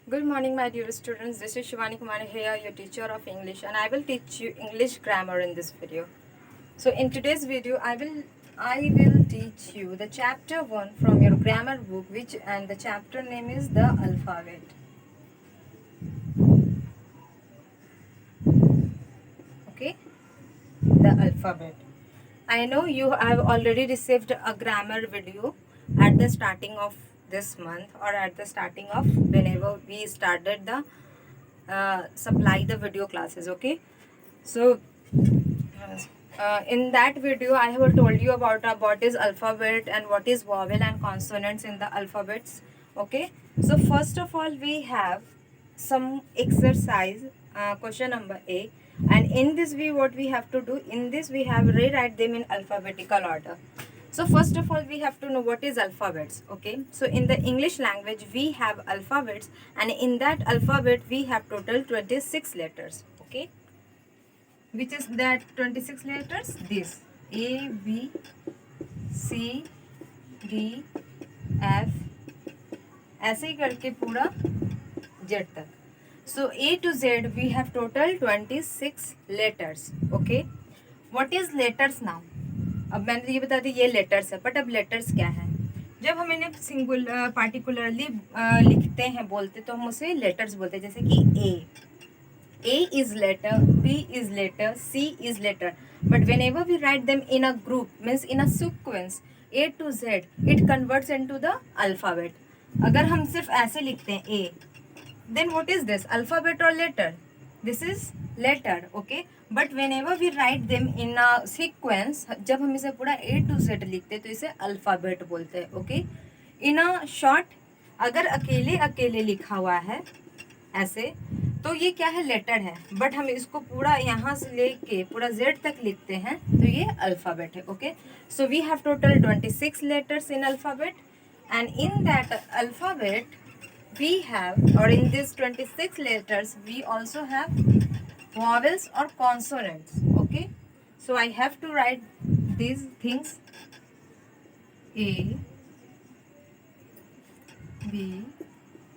Good morning, my dear students. This is Shivani Kumar here, your teacher of English, and I will teach you English grammar in this video. So, in today's video, I will teach you the chapter 1 from your grammar book, which and the chapter name is the alphabet. Okay, the alphabet. I know you have already received a grammar video at the starting of this month or at the starting of whenever we started the supply the video classes. Okay, so in that video I have told you about what is alphabet and what is vowel and consonants in the alphabets. Okay, so first of all we have some exercise, question number A, and in this what we have to do, in this we have rewrite them in alphabetical order. So first of all we have to know what is alphabets. Okay, so in the English language we have alphabets, and in that alphabet we have total 26 letters. Okay, which is that 26 letters, this A, B, C, D, F, ऐसे ही करके पूरा Z तक. So A to Z we have total 26 letters. Okay, what is letters now? अब मैंने ये बता दी ये letters है, बट अब लेटर्स क्या है? जब हम इन्हें सिंगुलर पार्टिकुलरली लिखते हैं बोलते तो हम उसे लेटर्स बोलते हैं, जैसे कि A is letter, B is letter, C is letter. But whenever we write them in a group, means in a sequence, A to Z, it converts into the alphabet. अगर हम सिर्फ ऐसे लिखते हैं A, then what is this? Alphabet or letter? This is letter, okay? But whenever we write them in a sequence, जब हम इसे पूरा A to Z लिखते हैं तो इसे alphabet बोलते हैं, okay? In a short, अगर अकेले अकेले लिखा हुआ है ऐसे तो ये क्या है? लेटर है. बट हम इसको पूरा यहाँ से लेके पूरा Z तक लिखते हैं तो ये अल्फ़ाबेट है. Okay, so we have total 26 letters in alphabet, and in that alphabet we have, or in this 26 letters we also have vowels or consonants. Okay, so I have to write these things: A, B,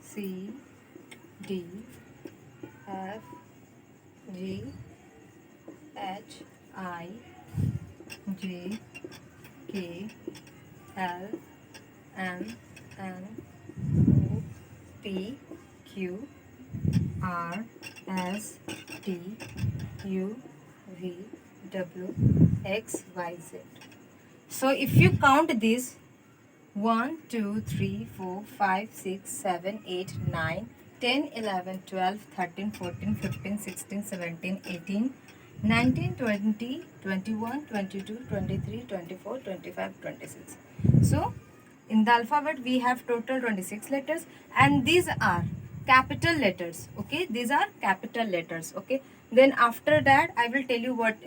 C, D, F, G, H, I, J, K, L, M, N, O, P, Q, R, S, T, U, V, W, X, Y, Z. So if you count these 1, 2, 3, 4, 5, 6, 7, 8, 9, 10, 11, 12, 13, 14, 15, 16, 17, 18, 19, 20, 21, 22, 23, 24, 25, 26. So in the alphabet we have total 26 letters, and these are capital letters. Okay, these are capital letters. Okay, then after that I will tell you what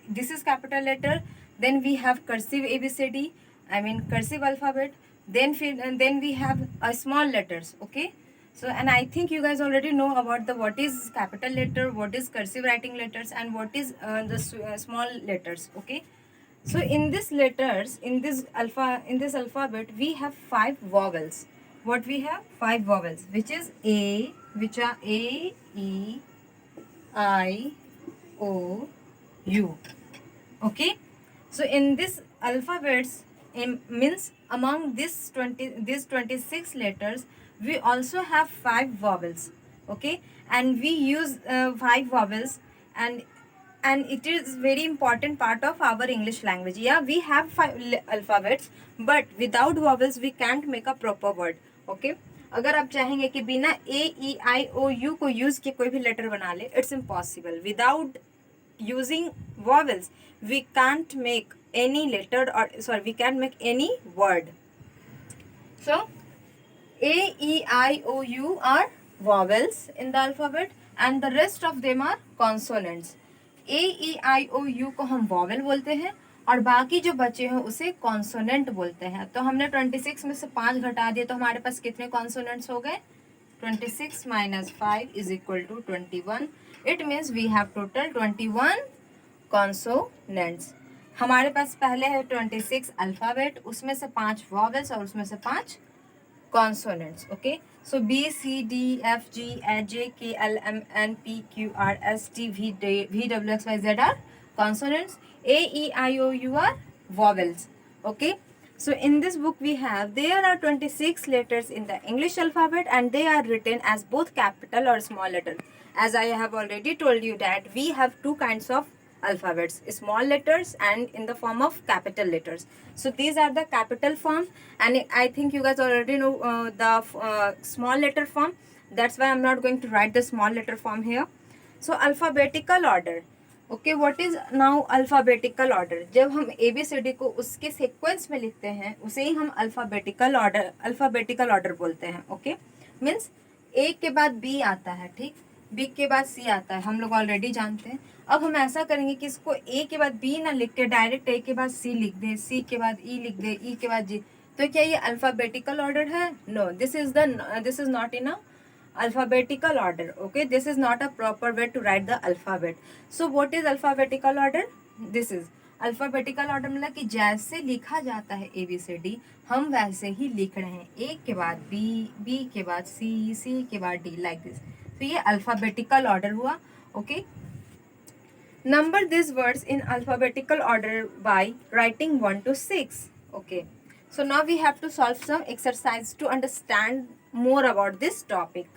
this is capital letter. Then we have cursive ABCD, I mean cursive alphabet. Then we have small letters. Okay, so and I think you guys already know about the what is capital letter, what is cursive writing letters, and what is the small letters. Okay, so in this letters, in this alphabet we have 5 vowels. What we have? 5 vowels, which is A, which are A, E, I, O, U. Okay, so in this alphabets, means among these 26 letters we also have 5 vowels. Okay, and we use 5 vowels, and it is very important part of our English language. Yeah, we have 5 alphabets, but without vowels we can't make a proper word. Okay, अगर आप चाहेंगे कि बिना A, E, I, O, U को use किए कोई भी letter बना ले, it's impossible. Without using vowels we can't make any letter, or sorry, we can't make any word. So A, E, I, O, U are vowels in the alphabet, and the rest of them are consonants. A, E, I, O, U को हम vowel बोलते हैं, और बाकी जो बचे हैं उसे कॉन्सोनेंट बोलते हैं. तो हमने 26 में से 5 घटा दिए तो हमारे पास कितने कॉन्सोनेंट्स हो गए? 26 minus 5 is equal to 21. It means we have total 21 consonants. हमारे पास पहले है 26 अल्फ़ाबेट, उसमें से 5 वॉवेल्स और उसमें से 5 consonants. Okay, so B, C, D, F, G, H, J, K, L, M, N, P, Q, R, S, T, V, V, W, X, Y, Z are consonants. A, E, I, O, U are vowels. Okay, so in this book we have, there are 26 letters in the English alphabet and they are written as both capital or small letters. As I have already told you that we have two kinds of alphabets, small letters and in the form of capital letters. So these are the capital form, and I think you guys already know the small letter form. That's why I'm not going to write the small letter form here. So alphabetical order. Okay, what is now alphabetical order? जब हम ABCD को उसके sequence में लिखते हैं उसे ही हम alphabetical order बोलते हैं. ओके, मीन्स A के बाद B आता है, ठीक, B के बाद C आता है, हम लोग ऑलरेडी जानते हैं. अब हम ऐसा करेंगे कि इसको A के बाद B ना लिख के डायरेक्ट A के बाद C लिख दें, C के बाद E लिख दें, E के बाद G. तो क्या ये अल्फ़ाबेटिकल ऑर्डर है? No, this is not in a alphabetical order. Okay, this is not a proper way to write the alphabet. So what is alphabetical order? This is alphabetical order मतलब कि जैसे लिखा जाता है ABCD हम वैसे ही लिख रहे हैं. A के बाद B, B के बाद C, C के बाद D, like this. तो ये alphabetical order हुआ. Okay, number these words in alphabetical order by writing 1 to 6. Okay, so now we have to solve some exercise to understand more about this topic.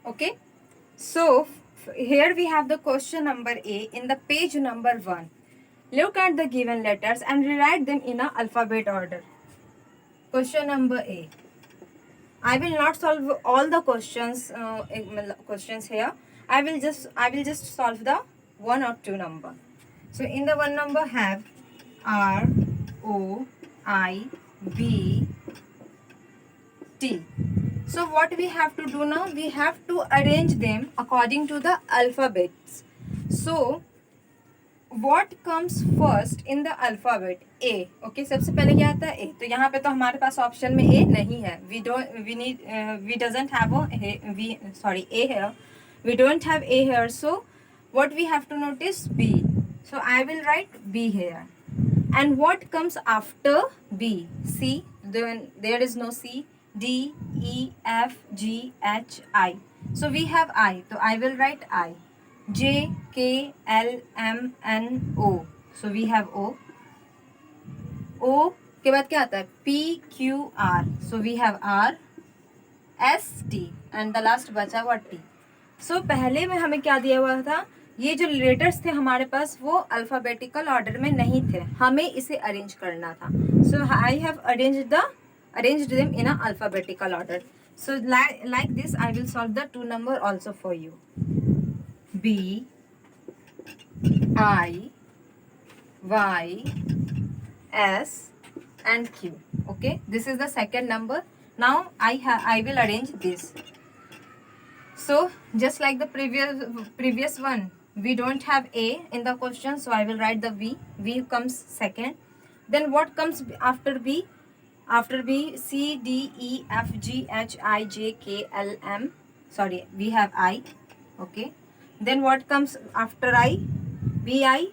Okay, so here we have the question number A in the page number 1. Look at the given letters and rewrite them in a alphabet order. Question number A. I will not solve all the questions here. I will just solve the 1 or 2 number. So in the 1 number have R, O, I, B, T. So what we have to do now? We have to arrange them according to the alphabets. So what comes first in the alphabet? A. Okay, सबसे पहले क्या आता है? A. तो यहाँ पे तो हमारे पास ऑप्शन में A नहीं है. We doesn't have A here. We don't have A here. So what we have to notice? B. So I will write B here. And what comes after B? C. Then there is no C. D, E, F, G, H, I. So we have I. So I will write I. J, K, L, M, N, O. So we have O. O के बाद क्या आता है? P, Q, R. So we have R, S, T. And the last बचा हुआ T. So पहले में हमें क्या दिया हुआ था? ये जो लेटर्स थे हमारे पास वो अल्फ़ाबेटिकल ऑर्डर में नहीं थे, हमें इसे अरेंज करना था. So I have arranged them in a alphabetical order. So like this I will solve the 2 number also for you. B, I, Y, S and Q. Okay, this is the second number. Now I will arrange this. So just like the previous one, we don't have A in the question, so I will write the V. V comes second. Then what comes after B? After B, C, D, E, F, G, H, I, J, K, L, M. Sorry, we have I. Okay. Then what comes after I? B, I,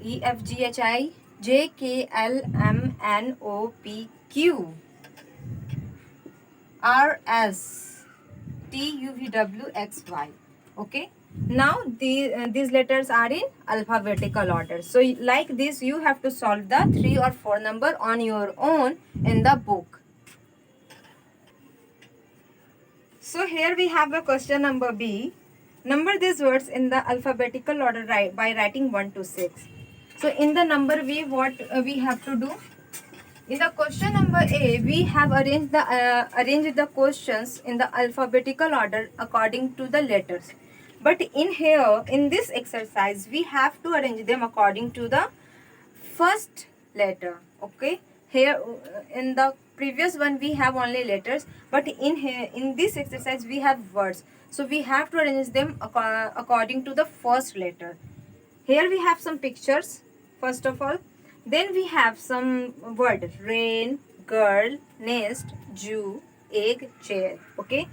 E, F, G, H, I, J, K, L, M, N, O, P, Q, R, S, T, U, V, W, X, Y. Okay. Now these letters are in alphabetical order. So like this you have to solve the 3 or 4 number on your own in the book. So here we have a question number B. Number these words in the alphabetical order by writing 1 to 6. So in the number V, what we have to do? In the question number A, we have arranged the questions in the alphabetical order according to the letters. But in this exercise, we have to arrange them according to the first letter. Okay. Here in the previous one we have only letters, but in this exercise we have words. So we have to arrange them according to the first letter. Here we have some pictures, first of all. Then we have some word: rain, girl, nest, Jew, egg, chair. Okay.